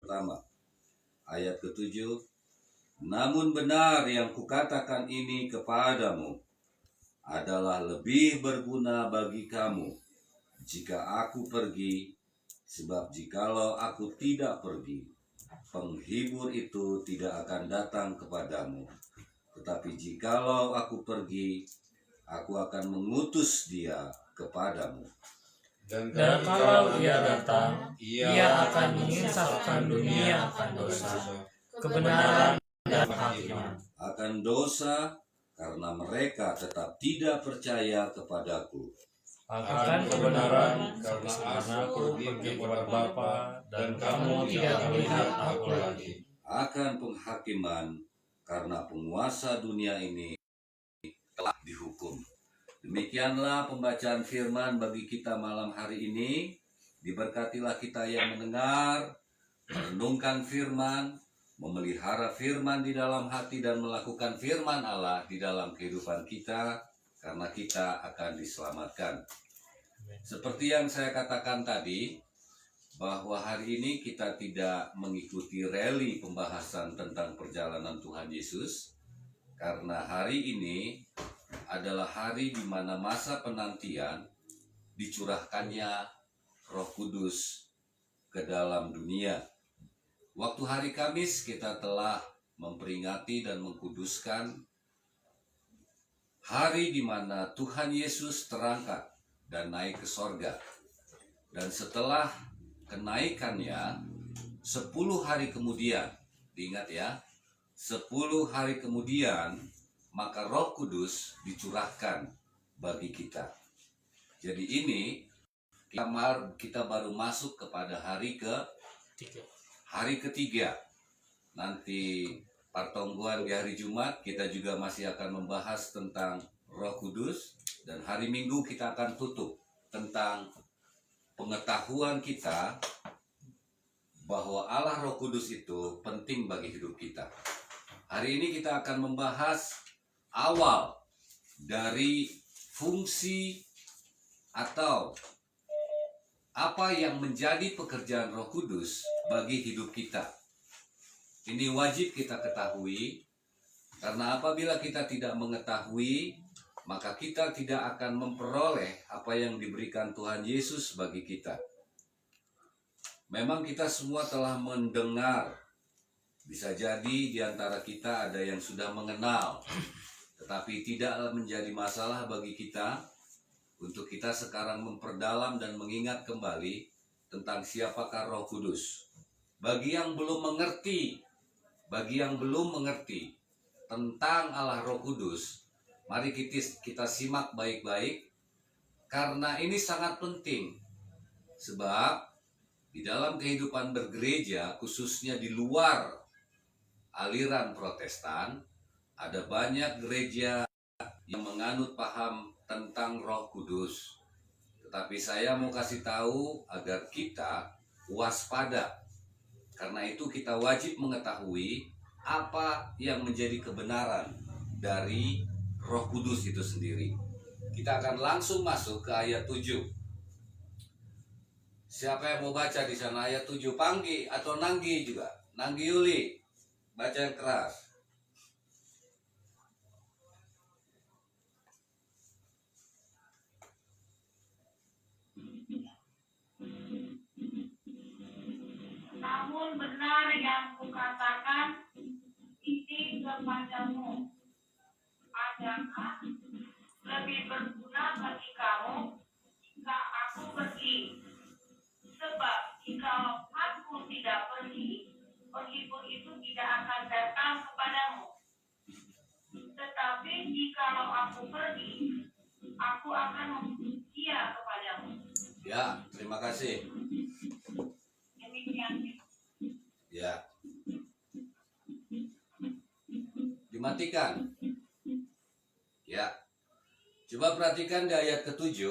pertama, ayat ke-7. Namun benar yang kukatakan ini kepadamu adalah lebih berguna bagi kamu jika aku pergi, sebab jikalau aku tidak pergi, penghibur itu tidak akan datang kepadamu. Tetapi jikalau aku pergi, aku akan mengutus dia kepadamu. Dan kalau ia datang, ia akan menginsafkan dunia akan dosa, kebenaran dan kehakiman. Akan dosa karena mereka tetap tidak percaya kepadaku. Akan kebenaran karena aku pergi kepada Bapa dan kamu tidak melihat aku lagi. Akan penghakiman karena penguasa dunia ini telah dihukum. Demikianlah pembacaan firman bagi kita malam hari ini. Diberkatilah kita yang mendengar, merenungkan firman, memelihara firman di dalam hati dan melakukan firman Allah di dalam kehidupan kita, karena kita akan diselamatkan. Seperti yang saya katakan tadi, bahwa hari ini kita tidak mengikuti rally pembahasan tentang perjalanan Tuhan Yesus, karena hari ini adalah hari di mana masa penantian dicurahkannya Roh Kudus ke dalam dunia. Waktu hari Kamis kita telah memperingati dan mengkuduskan hari di mana Tuhan Yesus terangkat dan naik ke sorga. Dan setelah kenaikannya 10 hari kemudian, diingat ya, 10 hari kemudian maka Roh Kudus dicurahkan bagi kita. Jadi ini kita baru masuk kepada hari ketiga. Nanti pertongguan di hari Jumat kita juga masih akan membahas tentang Roh Kudus, dan hari Minggu kita akan tutup tentang pengetahuan kita bahwa Allah Roh Kudus itu penting bagi hidup kita. Hari ini kita akan membahas awal dari fungsi atau apa yang menjadi pekerjaan Roh Kudus bagi hidup kita. Ini wajib kita ketahui, karena apabila kita tidak mengetahui, maka kita tidak akan memperoleh apa yang diberikan Tuhan Yesus bagi kita. Memang kita semua telah mendengar, bisa jadi di antara kita ada yang sudah mengenal, tetapi tidak menjadi masalah bagi kita untuk kita sekarang memperdalam dan mengingat kembali tentang siapakah Roh Kudus. Bagi yang belum mengerti tentang Allah Roh Kudus, mari kita simak baik-baik, karena ini sangat penting. Sebab di dalam kehidupan bergereja, khususnya di luar aliran Protestan, ada banyak gereja yang menganut paham tentang Roh Kudus. Tetapi saya mau kasih tahu agar kita waspada. Karena itu kita wajib mengetahui apa yang menjadi kebenaran dari Roh Kudus itu sendiri. Kita akan langsung masuk ke ayat 7. Siapa yang mau baca di sana ayat 7? Panggi atau Nanggi juga? Nanggi Yuli, baca yang keras. Namun benar yang kukatakan ini kepadamu adalah lebih berguna bagi kamu jika aku pergi. Sebab jikalau aku tidak pergi, penghibur itu tidak akan datang kepadamu. Tetapi jikalau aku pergi, aku akan mengutus dia kepadamu. Ya, terima kasih. Demikian. Ya. Dimatikan. Ya. Coba perhatikan di ayat ke-7.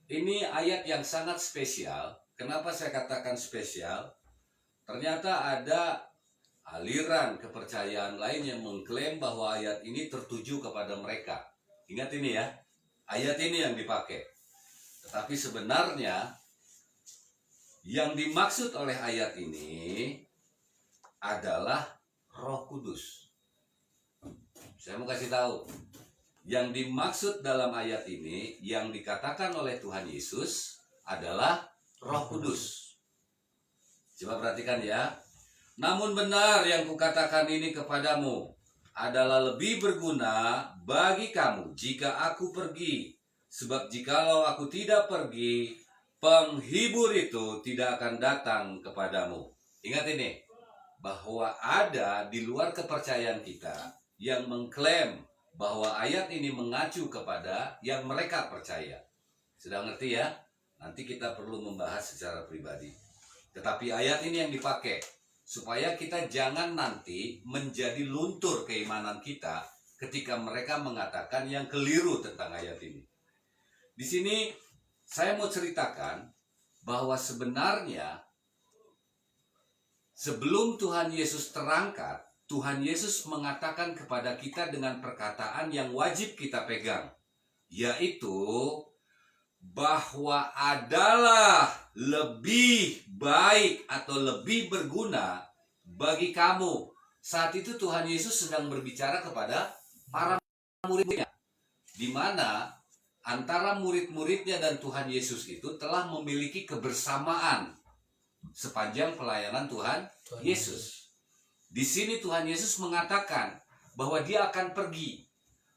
Ini ayat yang sangat spesial. Kenapa saya katakan spesial? Ternyata ada aliran kepercayaan lain yang mengklaim bahwa ayat ini tertuju kepada mereka. Ingat ini ya. Ayat ini yang dipakai. Tetapi sebenarnya yang dimaksud oleh ayat ini adalah Roh Kudus. Saya mau kasih tahu, yang dimaksud dalam ayat ini, yang dikatakan oleh Tuhan Yesus adalah Roh Kudus. Coba perhatikan ya. Namun benar yang kukatakan ini kepadamu adalah lebih berguna bagi kamu jika aku pergi. Sebab jikalau aku tidak pergi, penghibur itu tidak akan datang kepadamu. Ingat ini, bahwa ada di luar kepercayaan kita yang mengklaim bahwa ayat ini mengacu kepada yang mereka percaya. Sudah ngerti ya? Nanti kita perlu membahas secara pribadi. Tetapi ayat ini yang dipakai supaya kita jangan nanti menjadi luntur keimanan kita ketika mereka mengatakan yang keliru tentang ayat ini. Di sini saya mau ceritakan bahwa sebenarnya sebelum Tuhan Yesus terangkat, Tuhan Yesus mengatakan kepada kita dengan perkataan yang wajib kita pegang, yaitu bahwa adalah lebih baik atau lebih berguna bagi kamu. Saat itu Tuhan Yesus sedang berbicara kepada para muridnya, di mana antara murid-muridnya dan Tuhan Yesus itu telah memiliki kebersamaan sepanjang pelayanan Tuhan Yesus. Di sini Tuhan Yesus mengatakan bahwa dia akan pergi.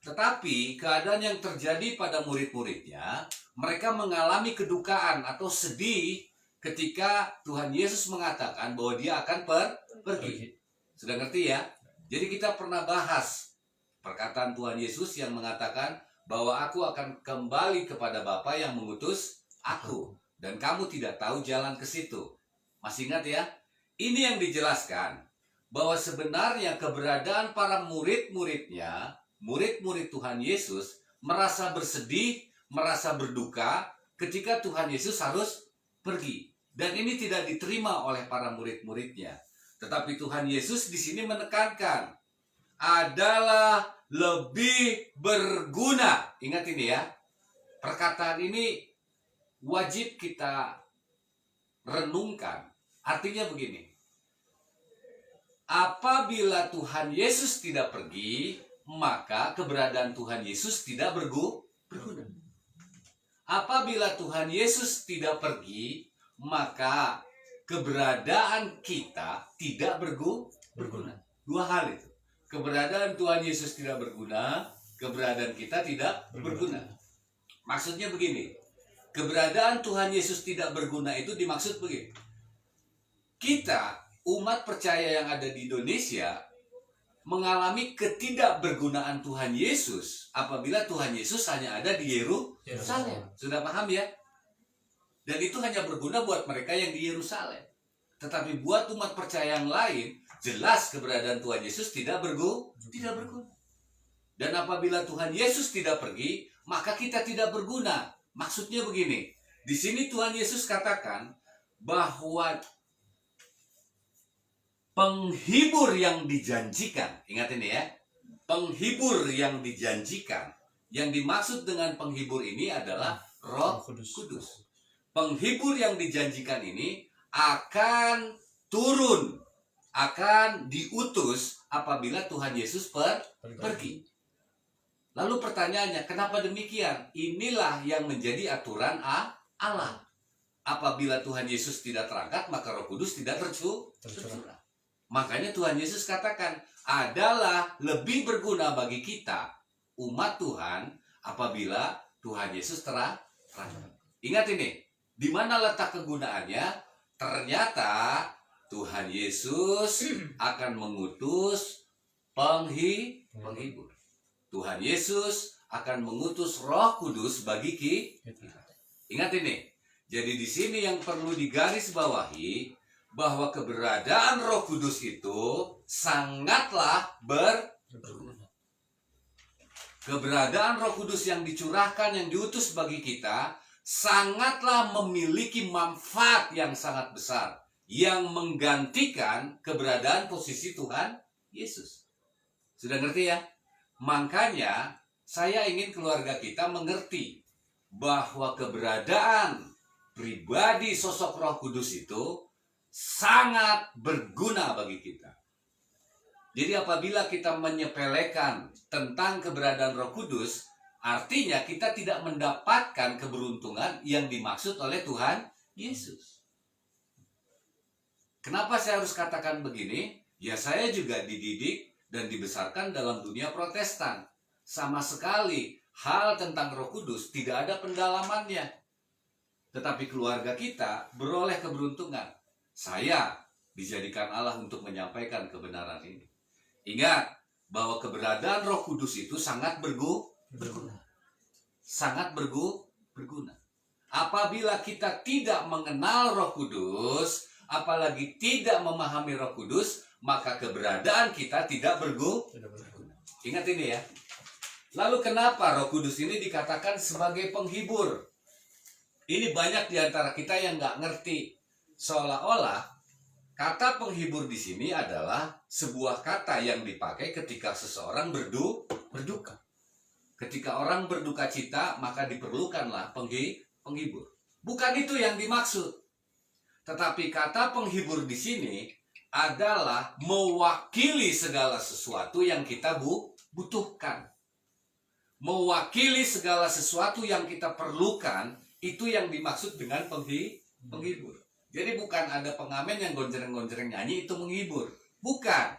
Tetapi keadaan yang terjadi pada murid-muridnya, mereka mengalami kedukaan atau sedih ketika Tuhan Yesus mengatakan bahwa dia akan pergi. Sudah ngerti ya? Jadi kita pernah bahas perkataan Tuhan Yesus yang mengatakan bahwa aku akan kembali kepada Bapa yang mengutus aku. Dan kamu tidak tahu jalan ke situ. Masih ingat ya? Ini yang dijelaskan. Bahwa sebenarnya keberadaan para murid-muridnya, murid-murid Tuhan Yesus, merasa bersedih, merasa berduka ketika Tuhan Yesus harus pergi. Dan ini tidak diterima oleh para murid-muridnya. Tetapi Tuhan Yesus di sini menekankan, adalah lebih berguna. Ingat ini ya, perkataan ini wajib kita renungkan. Artinya begini, apabila Tuhan Yesus tidak pergi, maka keberadaan Tuhan Yesus tidak berguna. Apabila Tuhan Yesus tidak pergi, maka keberadaan kita tidak berguna. Dua hal itu. Keberadaan Tuhan Yesus tidak berguna, keberadaan kita tidak berguna. Maksudnya begini, keberadaan Tuhan Yesus tidak berguna itu dimaksud begini. Kita, umat percaya yang ada di Indonesia, mengalami ketidakbergunaan Tuhan Yesus apabila Tuhan Yesus hanya ada di Yerusalem. Sudah paham ya? Dan itu hanya berguna buat mereka yang di Yerusalem. Tetapi buat umat percaya yang lain, jelas keberadaan Tuhan Yesus tidak berguna. Dan apabila Tuhan Yesus tidak pergi, maka kita tidak berguna. Maksudnya begini, di sini Tuhan Yesus katakan bahwa penghibur yang dijanjikan, ingat ini ya, penghibur yang dijanjikan, yang dimaksud dengan penghibur ini adalah Roh Kudus. Penghibur yang dijanjikan ini akan turun, akan diutus apabila Tuhan Yesus pergi. Lalu pertanyaannya, kenapa demikian? Inilah yang menjadi aturan Allah. Apabila Tuhan Yesus tidak terangkat, maka Roh Kudus tidak tercurah. Makanya Tuhan Yesus katakan, adalah lebih berguna bagi kita, umat Tuhan, apabila Tuhan Yesus terangkat. Ingat ini, di mana letak kegunaannya? Ternyata Tuhan Yesus akan mengutus penghibur. Tuhan Yesus akan mengutus Roh Kudus bagi kita. Ingat ini. Jadi di sini yang perlu digarisbawahi bahwa keberadaan Roh Kudus itu sangatlah berguna. Keberadaan Roh Kudus yang dicurahkan, yang diutus bagi kita, sangatlah memiliki manfaat yang sangat besar, yang menggantikan keberadaan posisi Tuhan Yesus. Sudah ngerti ya? Makanya saya ingin keluarga kita mengerti bahwa keberadaan pribadi sosok Roh Kudus itu sangat berguna bagi kita. Jadi apabila kita menyepelekan tentang keberadaan Roh Kudus, artinya kita tidak mendapatkan keberuntungan yang dimaksud oleh Tuhan Yesus. Kenapa saya harus katakan begini? Ya, saya juga dididik dan dibesarkan dalam dunia Protestan. Sama sekali hal tentang Roh Kudus tidak ada pendalamannya. Tetapi keluarga kita beroleh keberuntungan. Saya dijadikan Allah untuk menyampaikan kebenaran ini. Ingat bahwa keberadaan Roh Kudus itu sangat berguna. Sangat berguna. Apabila kita tidak mengenal Roh Kudus, apalagi tidak memahami Roh Kudus, maka keberadaan kita tidak berguna. Ingat ini ya. Lalu kenapa Roh Kudus ini dikatakan sebagai penghibur? Ini banyak di antara kita yang nggak ngerti. Seolah-olah kata penghibur di sini adalah sebuah kata yang dipakai ketika seseorang berduka. Ketika orang berduka cita, maka diperlukanlah penghibur. Bukan itu yang dimaksud. Tetapi kata penghibur di sini adalah mewakili segala sesuatu yang kita butuhkan. Mewakili segala sesuatu yang kita perlukan, itu yang dimaksud dengan penghibur. Jadi bukan ada pengamen yang gonjreng-gonjreng nyanyi itu menghibur. Bukan.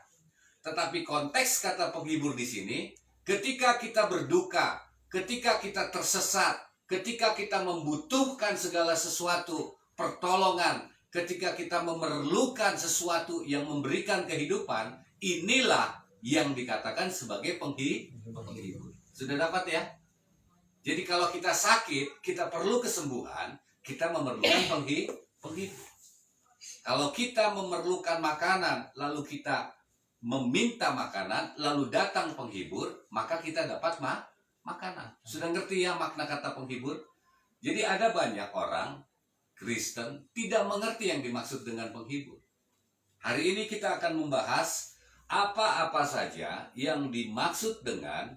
Tetapi konteks kata penghibur di sini, ketika kita berduka, ketika kita tersesat, ketika kita membutuhkan segala sesuatu, pertolongan, ketika kita memerlukan sesuatu yang memberikan kehidupan, inilah yang dikatakan sebagai penghibur. Sudah dapat ya? Jadi kalau kita sakit, kita perlu kesembuhan, kita memerlukan penghibur. Kalau kita memerlukan makanan, lalu kita meminta makanan, lalu datang penghibur, maka kita dapat makanan. Sudah ngerti ya makna kata penghibur? Jadi ada banyak orang Kristen tidak mengerti yang dimaksud dengan penghibur. Hari ini kita akan membahas apa-apa saja yang dimaksud dengan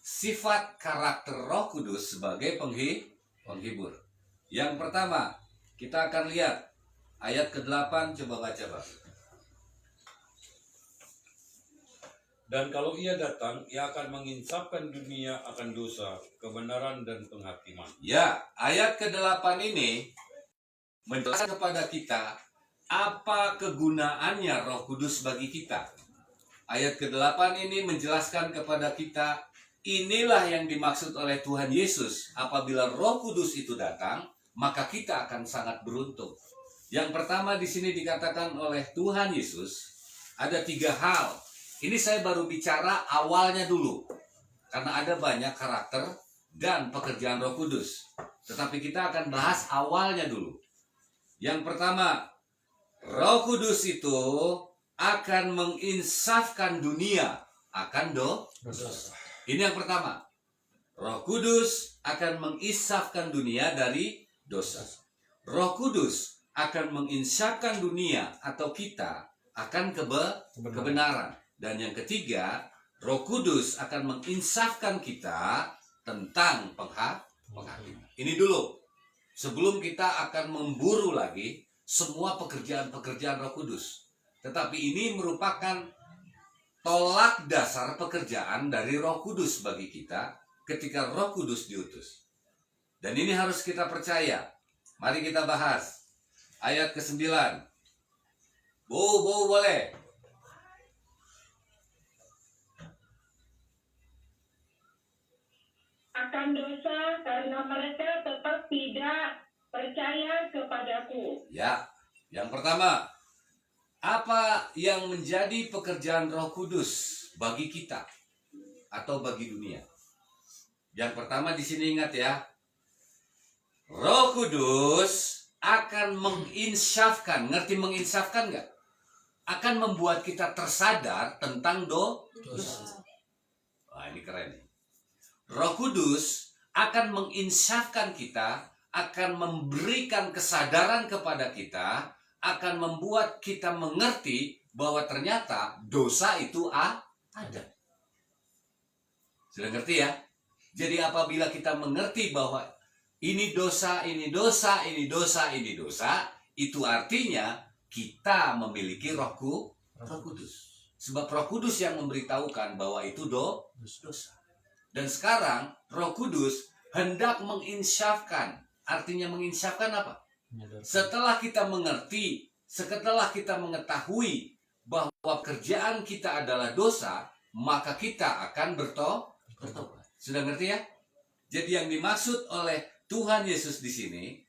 sifat karakter Roh Kudus sebagai penghibur. Yang pertama, kita akan lihat ayat ke-8, coba baca Pak. Dan kalau ia datang, ia akan menginsafkan dunia akan dosa, kebenaran dan penghakiman. Ya, ayat ke-8 ini menjelaskan kepada kita apa kegunaannya Roh Kudus bagi kita. Ayat ke-8 ini menjelaskan kepada kita inilah yang dimaksud oleh Tuhan Yesus. Apabila Roh Kudus itu datang, maka kita akan sangat beruntung. Yang pertama di sini dikatakan oleh Tuhan Yesus ada 3 hal. Ini saya baru bicara awalnya dulu, karena ada banyak karakter dan pekerjaan Roh Kudus. Tetapi kita akan bahas awalnya dulu. Yang pertama, Roh Kudus itu akan menginsafkan dunia akan dosa. Ini yang pertama. Roh Kudus akan menginsafkan dunia dari dosa. Roh Kudus akan menginsafkan dunia atau kita akan kebenaran. Dan yang ketiga, Roh Kudus akan menginsafkan kita tentang penghakiman. Ini dulu. Sebelum kita akan memburu lagi semua pekerjaan-pekerjaan Roh Kudus. Tetapi ini merupakan tolak dasar pekerjaan dari Roh Kudus bagi kita ketika Roh Kudus diutus. Dan ini harus kita percaya. Mari kita bahas. Ayat ke-9. Bu, boleh. Akan dosa karena mereka tetap tidak percaya kepadaku. Ya, yang pertama, apa yang menjadi pekerjaan Roh Kudus bagi kita atau bagi dunia? Yang pertama di sini ingat ya, Roh Kudus akan menginsafkan. Ngerti menginsafkan nggak? Akan membuat kita tersadar tentang dosa. Wah, ini keren. Roh Kudus akan menginsafkan kita, akan memberikan kesadaran kepada kita, akan membuat kita mengerti bahwa ternyata dosa itu ada. Sudah ngerti ya? Jadi apabila kita mengerti bahwa ini dosa, ini dosa, ini dosa, ini dosa, itu artinya kita memiliki Roh Kudus. Sebab Roh Kudus yang memberitahukan bahwa itu dosa. Dan sekarang Roh Kudus hendak menginsyafkan. Artinya menginsyafkan apa? Setelah kita mengerti, setelah kita mengetahui bahwa kerjaan kita adalah dosa, maka kita akan bertobat. Sudah ngerti ya? Jadi yang dimaksud oleh Tuhan Yesus di sini,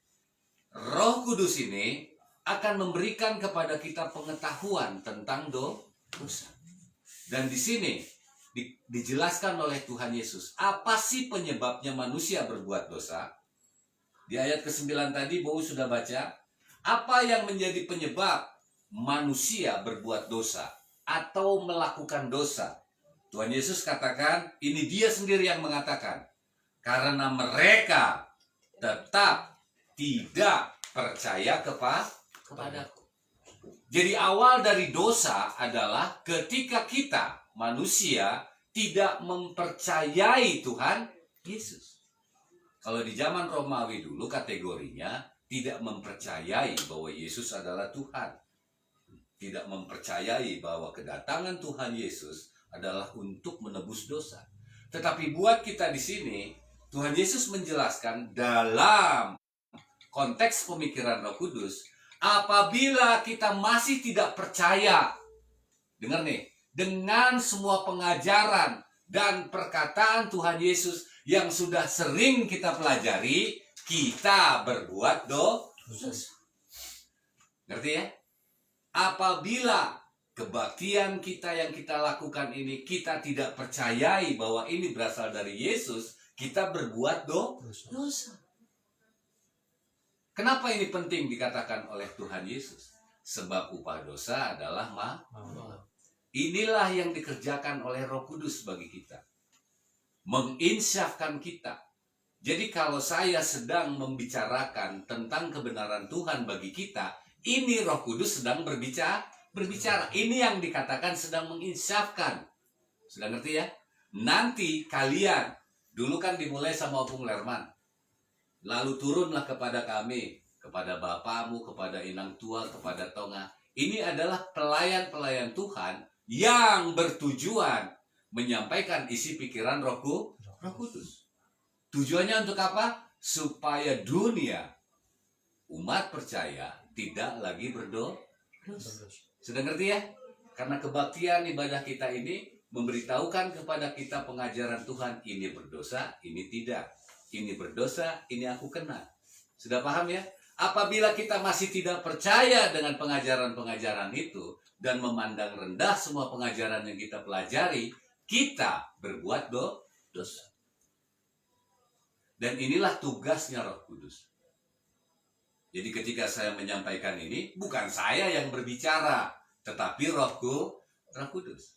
Roh Kudus ini akan memberikan kepada kita pengetahuan tentang dosa. Dan di sini dijelaskan oleh Tuhan Yesus, apa sih penyebabnya manusia berbuat dosa? Di ayat ke-9 tadi Bowo sudah baca, apa yang menjadi penyebab manusia berbuat dosa atau melakukan dosa? Tuhan Yesus katakan, ini dia sendiri yang mengatakan, karena mereka tetap tidak percaya kepadaku. Jadi awal dari dosa adalah ketika kita manusia tidak mempercayai Tuhan Yesus. Kalau di zaman Romawi dulu kategorinya tidak mempercayai bahwa Yesus adalah Tuhan. Tidak mempercayai bahwa kedatangan Tuhan Yesus adalah untuk menebus dosa. Tetapi buat kita di sini, Tuhan Yesus menjelaskan dalam konteks pemikiran Roh Kudus, apabila kita masih tidak percaya, dengar nih, dengan semua pengajaran dan perkataan Tuhan Yesus yang sudah sering kita pelajari, kita berbuat dosa. Ngerti ya? Apabila kebaktian kita yang kita lakukan ini, kita tidak percayai bahwa ini berasal dari Yesus, kita berbuat dosa. Kenapa ini penting dikatakan oleh Tuhan Yesus? Sebab upah dosa adalah maut. Inilah yang dikerjakan oleh Roh Kudus bagi kita. Menginsyafkan kita. Jadi kalau saya sedang membicarakan tentang kebenaran Tuhan bagi kita, ini Roh Kudus sedang berbicara. Ini yang dikatakan sedang menginsyafkan. Sudah ngerti ya? Nanti kalian, dulu kan dimulai sama Opung Lerman. Lalu turunlah kepada kami, kepada bapamu, kepada inang tua, kepada tonga. Ini adalah pelayan-pelayan Tuhan yang bertujuan menyampaikan isi pikiran Roh Kudus. Tujuannya untuk apa? Supaya dunia, umat percaya, tidak lagi berdosa. Sudah ngerti ya? Karena kebaktian ibadah kita ini memberitahukan kepada kita pengajaran Tuhan, ini berdosa, ini tidak. Ini berdosa, ini aku kena. Sudah paham ya? Apabila kita masih tidak percaya dengan pengajaran-pengajaran itu dan memandang rendah semua pengajaran yang kita pelajari, kita berbuat dosa. Dan inilah tugasnya Roh Kudus. Jadi ketika saya menyampaikan ini, bukan saya yang berbicara, tetapi Roh Kudus.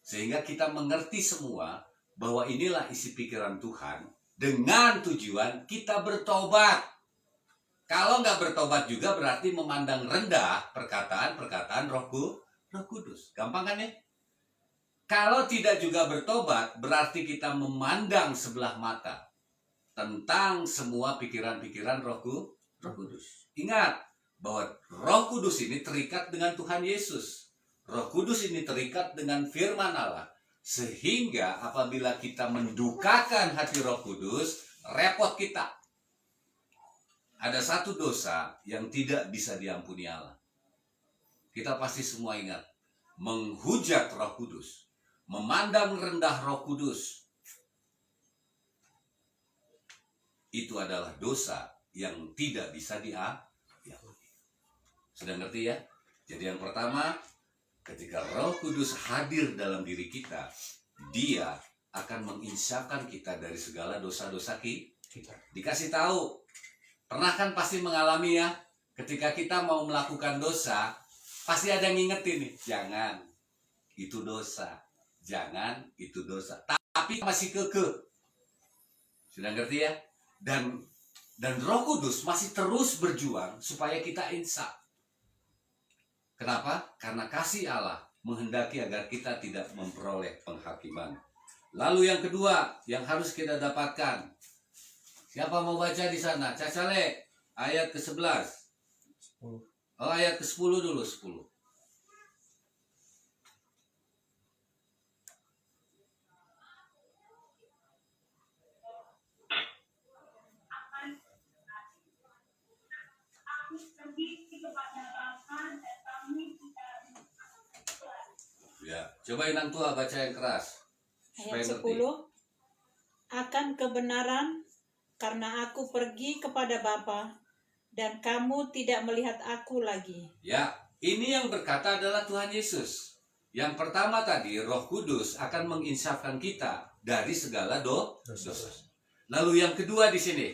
Sehingga kita mengerti semua bahwa inilah isi pikiran Tuhan dengan tujuan kita bertobat. Kalau nggak bertobat juga berarti memandang rendah perkataan-perkataan Roh Kudus. Gampang kan ya? Kalau tidak juga bertobat berarti kita memandang sebelah mata tentang semua pikiran-pikiran Roh Kudus. Ingat bahwa Roh Kudus ini terikat dengan Tuhan Yesus. Roh Kudus ini terikat dengan firman Allah. Sehingga apabila kita mendukakan hati Roh Kudus, repot kita. Ada satu dosa yang tidak bisa diampuni Allah. Kita pasti semua ingat. Menghujat Roh Kudus. Memandang rendah Roh Kudus. Itu adalah dosa yang tidak bisa diampuni. Sudah ngerti ya? Jadi yang pertama, ketika Roh Kudus hadir dalam diri kita, Dia akan menginsyafkan kita dari segala dosa-dosa kita. Dikasih tahu. Pernah kan pasti mengalami ya, ketika kita mau melakukan dosa, pasti ada yang ngingetin nih, jangan, itu dosa. Jangan, itu dosa. Tapi masih kekeh. Sudah ngerti ya? Dan Roh Kudus masih terus berjuang supaya kita insaf. Kenapa? Karena kasih Allah menghendaki agar kita tidak memperoleh penghakiman. Lalu yang kedua yang harus kita dapatkan. Siapa mau baca di sana? Cacale, ayat ke-11. Oh, ayat ke-10 dulu, 10. Ya, coba Inang Tua baca yang keras. Supaya Ayat ngerti. 10. Akan kebenaran, karena aku pergi kepada Bapa, dan kamu tidak melihat aku lagi. Ya, ini yang berkata adalah Tuhan Yesus. Yang pertama tadi, Roh Kudus akan menginsafkan kita dari segala dosa. Lalu yang kedua di sini,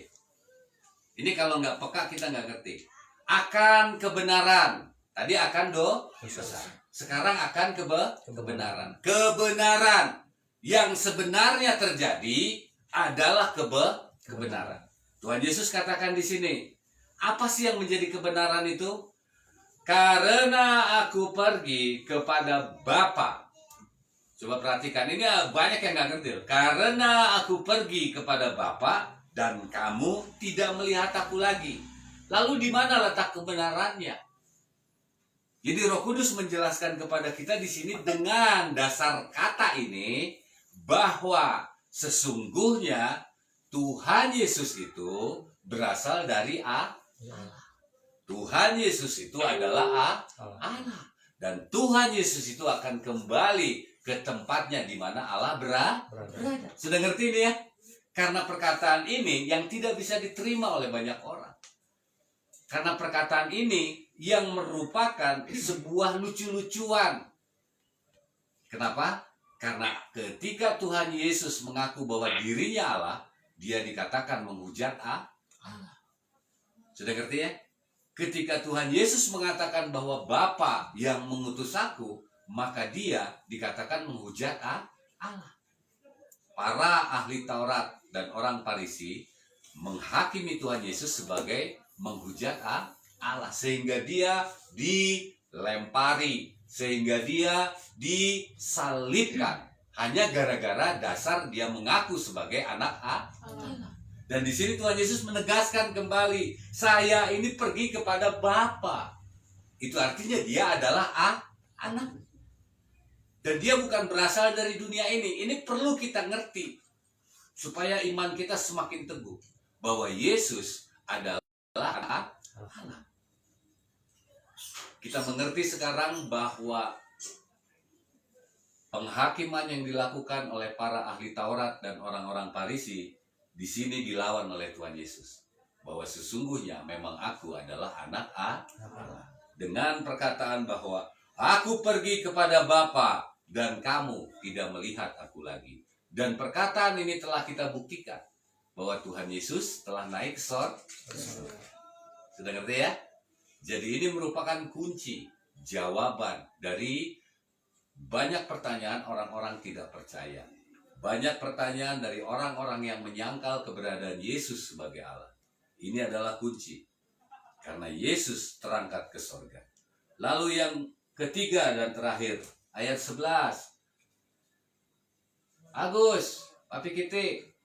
ini kalau nggak peka kita nggak ngerti. Akan kebenaran. Tadi akan dosa. Sekarang akan kebenaran. Kebenaran yang sebenarnya terjadi adalah kebenaran. Tuhan Yesus katakan di sini, apa sih yang menjadi kebenaran itu? Karena aku pergi kepada Bapa. Coba perhatikan, ini banyak yang nggak ngerti. Karena aku pergi kepada Bapa dan kamu tidak melihat aku lagi. Lalu di mana letak kebenarannya? Jadi Roh Kudus menjelaskan kepada kita di sini dengan dasar kata ini bahwa sesungguhnya Tuhan Yesus itu berasal dari Tuhan Yesus itu adalah Allah. Dan Tuhan Yesus itu akan kembali ke tempatnya di mana Allah berada. Sudah ngerti ini ya? Karena perkataan ini yang tidak bisa diterima oleh banyak orang. Karena perkataan ini yang merupakan sebuah lucu-lucuan. Kenapa? Karena ketika Tuhan Yesus mengaku bahwa dirinya Allah, dia dikatakan menghujat Allah. Sudah ngerti ya? Ketika Tuhan Yesus mengatakan bahwa Bapa yang mengutus aku, maka dia dikatakan menghujat Allah. Para ahli Taurat dan orang Farisi menghakimi Tuhan Yesus sebagai menghujat Allah, sehingga dia dilempari, sehingga dia disalibkan hanya gara-gara dasar dia mengaku sebagai anak Allah. Dan di sini Tuhan Yesus menegaskan kembali, saya ini pergi kepada Bapa. Itu artinya dia adalah anak. Dan dia bukan berasal dari dunia ini. Ini perlu kita ngerti supaya iman kita semakin teguh bahwa Yesus adalah anak Allah. Kita mengerti sekarang bahwa penghakiman yang dilakukan oleh para ahli Taurat dan orang-orang Farisi di sini dilawan oleh Tuhan Yesus, bahwa sesungguhnya memang aku adalah anak Allah. Dengan perkataan bahwa aku pergi kepada Bapa dan kamu tidak melihat aku lagi. Dan perkataan ini telah kita buktikan bahwa Tuhan Yesus telah naik ke sorga. Sudah ngerti ya? Jadi ini merupakan kunci jawaban dari banyak pertanyaan orang-orang tidak percaya. Banyak pertanyaan dari orang-orang yang menyangkal keberadaan Yesus sebagai Allah. Ini adalah kunci. Karena Yesus terangkat ke sorga. Lalu yang ketiga dan terakhir, ayat 11. Agus, Papi Kiti.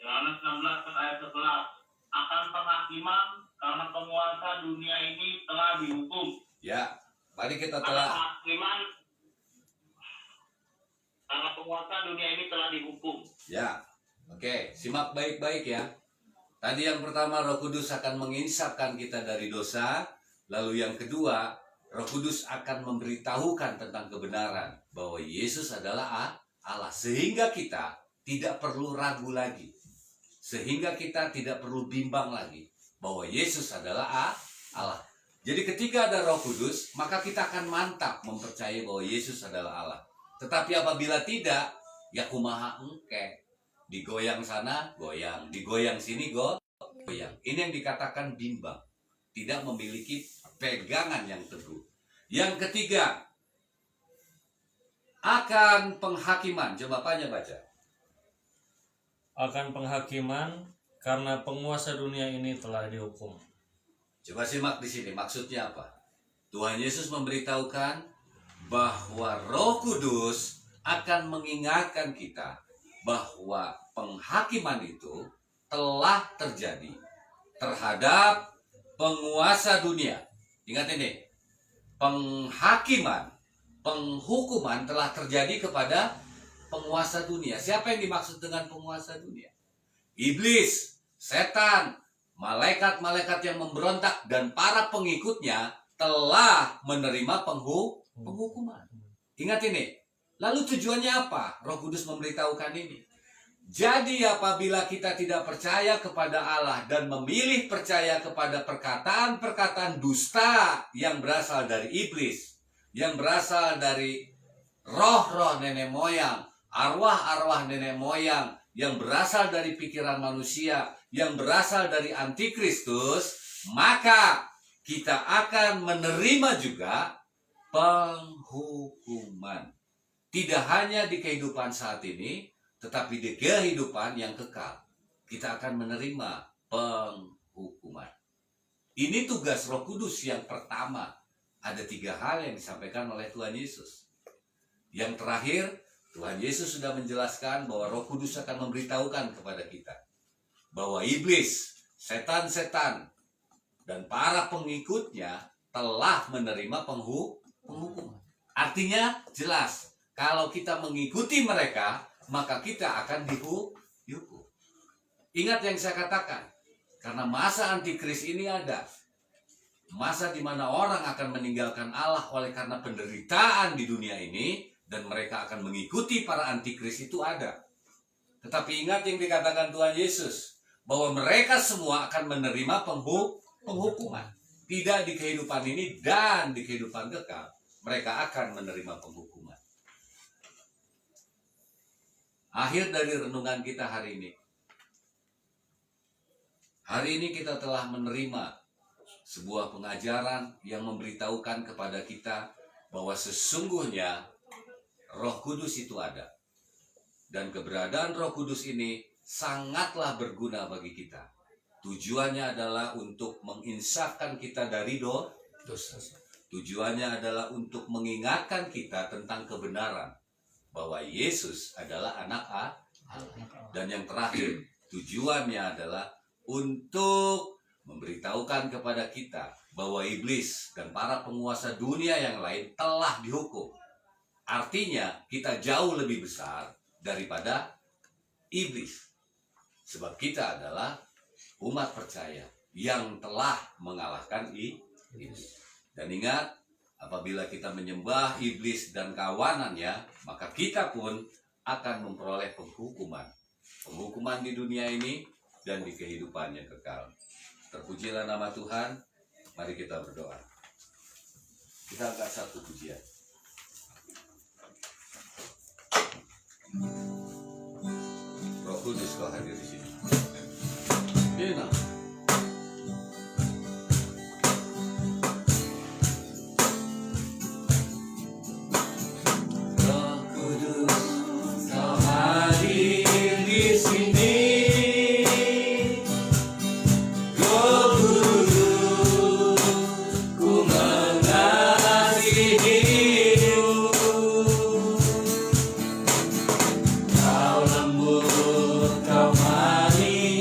Yohanes 16 ayat 11. Akan penghakiman karena penguasa dunia ini telah dihukum. Ya, mari kita Akan telah penghakiman karena penguasa dunia ini telah dihukum. ya. Oke, simak baik-baik ya. Tadi yang pertama Roh Kudus akan menginsafkan kita dari dosa. Lalu yang kedua, Roh Kudus akan memberitahukan tentang kebenaran bahwa Yesus adalah Allah, sehingga kita tidak perlu ragu lagi. Sehingga kita tidak perlu bimbang lagi bahwa Yesus adalah Allah. Jadi ketika ada Roh Kudus, maka kita akan mantap mempercayai bahwa Yesus adalah Allah. Tetapi apabila tidak, ya kumaha engke. Digoyang sana, goyang. Digoyang sini, goyang. Ini yang dikatakan bimbang. Tidak memiliki pegangan yang teguh. Yang ketiga, akan penghakiman. Coba Panya baca. Akan penghakiman karena penguasa dunia ini telah dihukum. Coba simak di sini, maksudnya apa? Tuhan Yesus memberitahukan bahwa Roh Kudus akan mengingatkan kita bahwa penghakiman itu telah terjadi terhadap penguasa dunia. Ingat ini, penghakiman, penghukuman telah terjadi kepada penguasa dunia. Siapa yang dimaksud dengan penguasa dunia? Iblis, setan, malaikat-malaikat yang memberontak dan para pengikutnya telah menerima penghukuman. Ingat ini. Lalu tujuannya apa? Roh Kudus memberitahukan ini. Jadi apabila kita tidak percaya kepada Allah dan memilih percaya kepada perkataan-perkataan dusta yang berasal dari iblis, yang berasal dari roh-roh nenek moyang, arwah-arwah nenek moyang, yang berasal dari pikiran manusia, yang berasal dari antikristus, maka kita akan menerima juga penghukuman. Tidak hanya di kehidupan saat ini, tetapi di kehidupan yang kekal, kita akan menerima penghukuman. Ini tugas Roh Kudus yang pertama. Ada 3 hal yang disampaikan oleh Tuhan Yesus. Yang terakhir, Tuhan Yesus sudah menjelaskan bahwa Roh Kudus akan memberitahukan kepada kita bahwa iblis, setan-setan, dan para pengikutnya telah menerima penghukuman. Artinya jelas, kalau kita mengikuti mereka, maka kita akan dihukum. Ingat yang saya katakan, karena masa antikris ini ada. Masa di mana orang akan meninggalkan Allah oleh karena penderitaan di dunia ini, dan mereka akan mengikuti para antikris itu ada. Tetapi ingat yang dikatakan Tuhan Yesus, bahwa mereka semua akan menerima penghukuman. Tidak di kehidupan ini dan di kehidupan kekal, mereka akan menerima penghukuman. Akhir dari renungan kita hari ini. Hari ini kita telah menerima sebuah pengajaran yang memberitahukan kepada kita bahwa sesungguhnya Roh Kudus itu ada. Dan keberadaan Roh Kudus ini sangatlah berguna bagi kita. Tujuannya adalah untuk menginsafkan kita dari dosa. Tujuannya adalah untuk mengingatkan kita tentang kebenaran bahwa Yesus adalah anak Allah. Dan yang terakhir, tujuannya adalah untuk memberitahukan kepada kita bahwa iblis dan para penguasa dunia yang lain telah dihukum. Artinya kita jauh lebih besar daripada iblis. Sebab kita adalah umat percaya yang telah mengalahkan iblis. Dan ingat, apabila kita menyembah iblis dan kawanannya, maka kita pun akan memperoleh penghukuman. Penghukuman di dunia ini dan di kehidupan yang kekal. Terpujilah nama Tuhan. Mari kita berdoa. Kita angkat satu pujian. Roh Kudus, kau hadir di sini. Enak. Kau lembut, kau manis.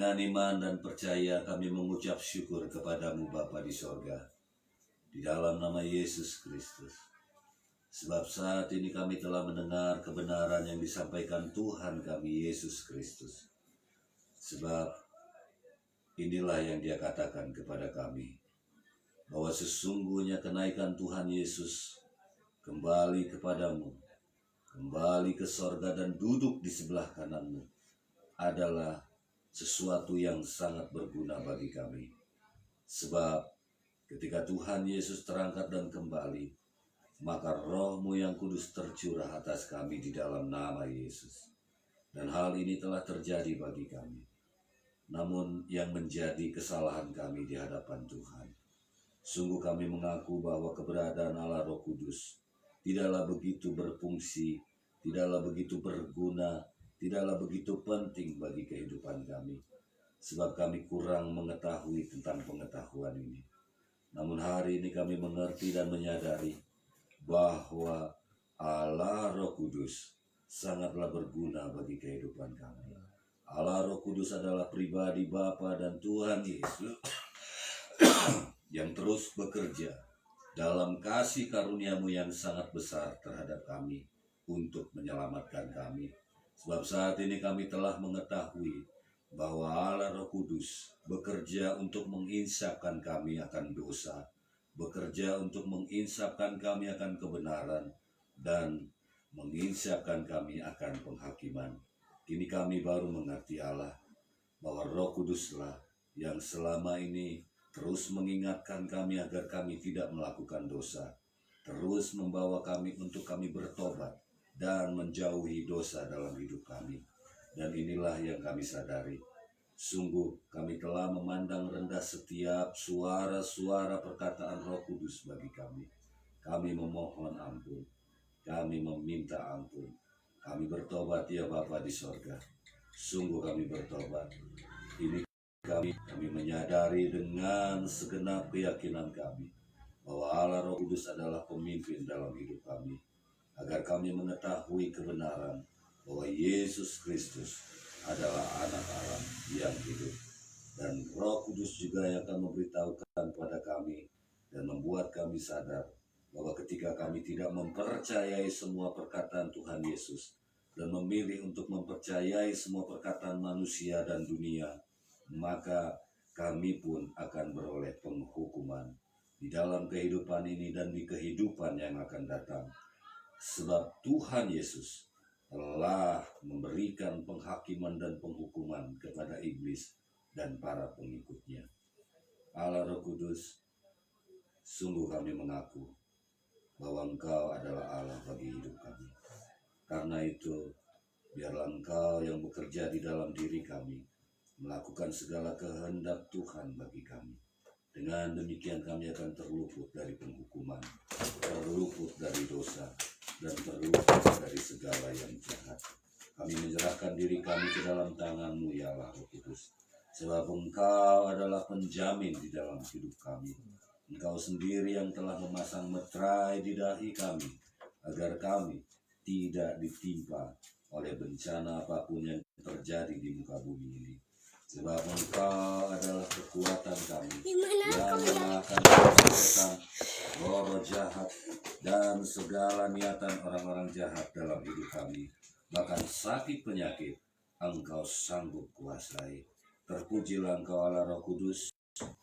Dengan iman dan percaya kami mengucap syukur kepadamu Bapa di sorga, di dalam nama Yesus Kristus. Sebab saat ini kami telah mendengar kebenaran yang disampaikan Tuhan kami Yesus Kristus. Sebab inilah yang Dia katakan kepada kami, bahwa sesungguhnya kenaikan Tuhan Yesus kembali kepadamu, kembali ke sorga dan duduk di sebelah kananmu adalah sesuatu yang sangat berguna bagi kami. Sebab ketika Tuhan Yesus terangkat dan kembali, maka Roh-Mu yang kudus tercurah atas kami di dalam nama Yesus. Dan hal ini telah terjadi bagi kami. Namun yang menjadi kesalahan kami di hadapan Tuhan, sungguh kami mengaku bahwa keberadaan Allah Roh Kudus tidaklah begitu berfungsi, tidaklah begitu berguna, tidaklah begitu penting bagi kehidupan kami. Sebab kami kurang mengetahui tentang pengetahuan ini. Namun hari ini kami mengerti dan menyadari bahwa Allah Roh Kudus sangatlah berguna bagi kehidupan kami. Allah Roh Kudus adalah pribadi Bapa dan Tuhan Yesus yang terus bekerja dalam kasih karunia-Mu yang sangat besar terhadap kami untuk menyelamatkan kami. Sebab saat ini kami telah mengetahui bahwa Allah Roh Kudus bekerja untuk menginsapkan kami akan dosa, bekerja untuk menginsapkan kami akan kebenaran, dan menginsapkan kami akan penghakiman. Kini kami baru mengerti Allah, bahwa Roh Kuduslah yang selama ini terus mengingatkan kami agar kami tidak melakukan dosa, terus membawa kami untuk kami bertobat dan menjauhi dosa dalam hidup kami. Dan inilah yang kami sadari, sungguh kami telah memandang rendah setiap suara-suara perkataan Roh Kudus bagi kami. Kami memohon ampun, kami meminta ampun, kami bertobat ya Bapa di sorga. Sungguh kami bertobat. Ini kami menyadari dengan segenap keyakinan kami bahwa Allah Roh Kudus adalah pemimpin dalam hidup kami, agar kami mengetahui kebenaran bahwa Yesus Kristus adalah anak Allah yang hidup. Dan Roh Kudus juga yang akan memberitahukan kepada kami dan membuat kami sadar bahwa ketika kami tidak mempercayai semua perkataan Tuhan Yesus dan memilih untuk mempercayai semua perkataan manusia dan dunia, maka kami pun akan beroleh penghukuman di dalam kehidupan ini dan di kehidupan yang akan datang. Sebab Tuhan Yesus telah memberikan penghakiman dan penghukuman kepada iblis dan para pengikutnya. Allah Roh Kudus, sungguh kami mengaku bahwa Engkau adalah Allah bagi hidup kami. Karena itu, biarlah Engkau yang bekerja di dalam diri kami, melakukan segala kehendak Tuhan bagi kami. Dengan demikian kami akan terluput dari penghukuman, terluput dari dosa, dan terluput dari segala yang jahat. Kami menyerahkan diri kami ke dalam tangan-Mu ya Allah Roh Kudus. Sebab Engkau adalah penjamin di dalam hidup kami. Engkau sendiri yang telah memasang meterai di dahi kami, agar kami tidak ditimpa oleh bencana apapun yang terjadi di muka bumi ini. Sebab Engkau adalah kekuatan kami yang mengalahkan setan, roh jahat, dan segala niatan orang-orang jahat dalam hidup kami. Bahkan sakit penyakit Engkau sanggup kuasai. Terpujilah Engkau Allah Roh Kudus.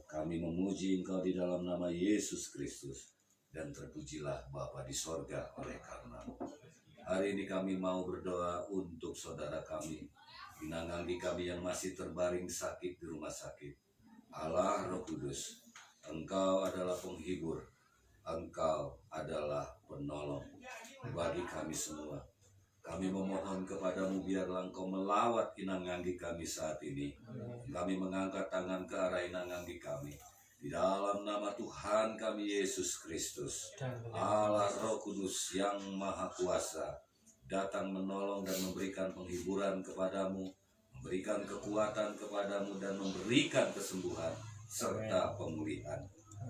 Kami memuji Engkau di dalam nama Yesus Kristus. Dan terpujilah Bapa di sorga oleh karena hari ini kami mau berdoa untuk saudara kami, Inanganggi kami yang masih terbaring sakit di rumah sakit. Allah Roh Kudus, Engkau adalah penghibur, Engkau adalah penolong bagi kami semua. Kami memohon kepadamu biarlah Engkau melawat Inanganggi kami saat ini. Kami mengangkat tangan ke arah Inanganggi kami. Di dalam nama Tuhan kami Yesus Kristus, Allah Roh Kudus yang Maha Kuasa, datang menolong dan memberikan penghiburan kepadamu, memberikan kekuatan kepadamu, dan memberikan kesembuhan serta pemulihan.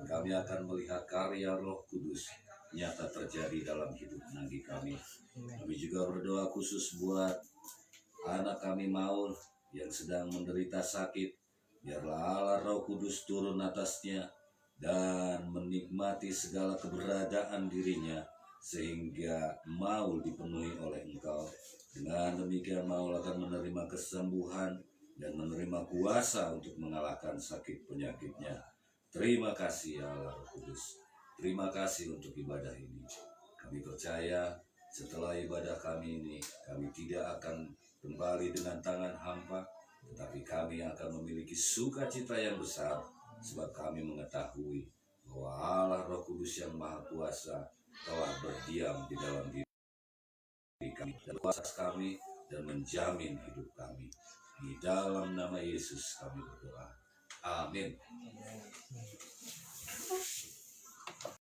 Kami akan melihat karya Roh Kudus nyata terjadi dalam hidup Nanggi kami. Kami juga berdoa khusus buat anak kami Maul yang sedang menderita sakit, biarlah Allah Roh Kudus turun atasnya dan menikmati segala keberadaan dirinya, sehingga Maul dipenuhi oleh Engkau. Dengan demikian Maul akan menerima kesembuhan dan menerima kuasa untuk mengalahkan sakit penyakitnya. Terima kasih ya Allah Roh Kudus. Terima kasih untuk ibadah ini. Kami percaya setelah ibadah kami ini, kami tidak akan kembali dengan tangan hampa, tetapi kami akan memiliki sukacita yang besar, sebab kami mengetahui bahwa Allah Roh Kudus yang Maha Kuasa telah berdiam di dalam diri kami, dan kuasa kami, dan menjamin hidup kami. Di dalam nama Yesus kami berdoa. Amin.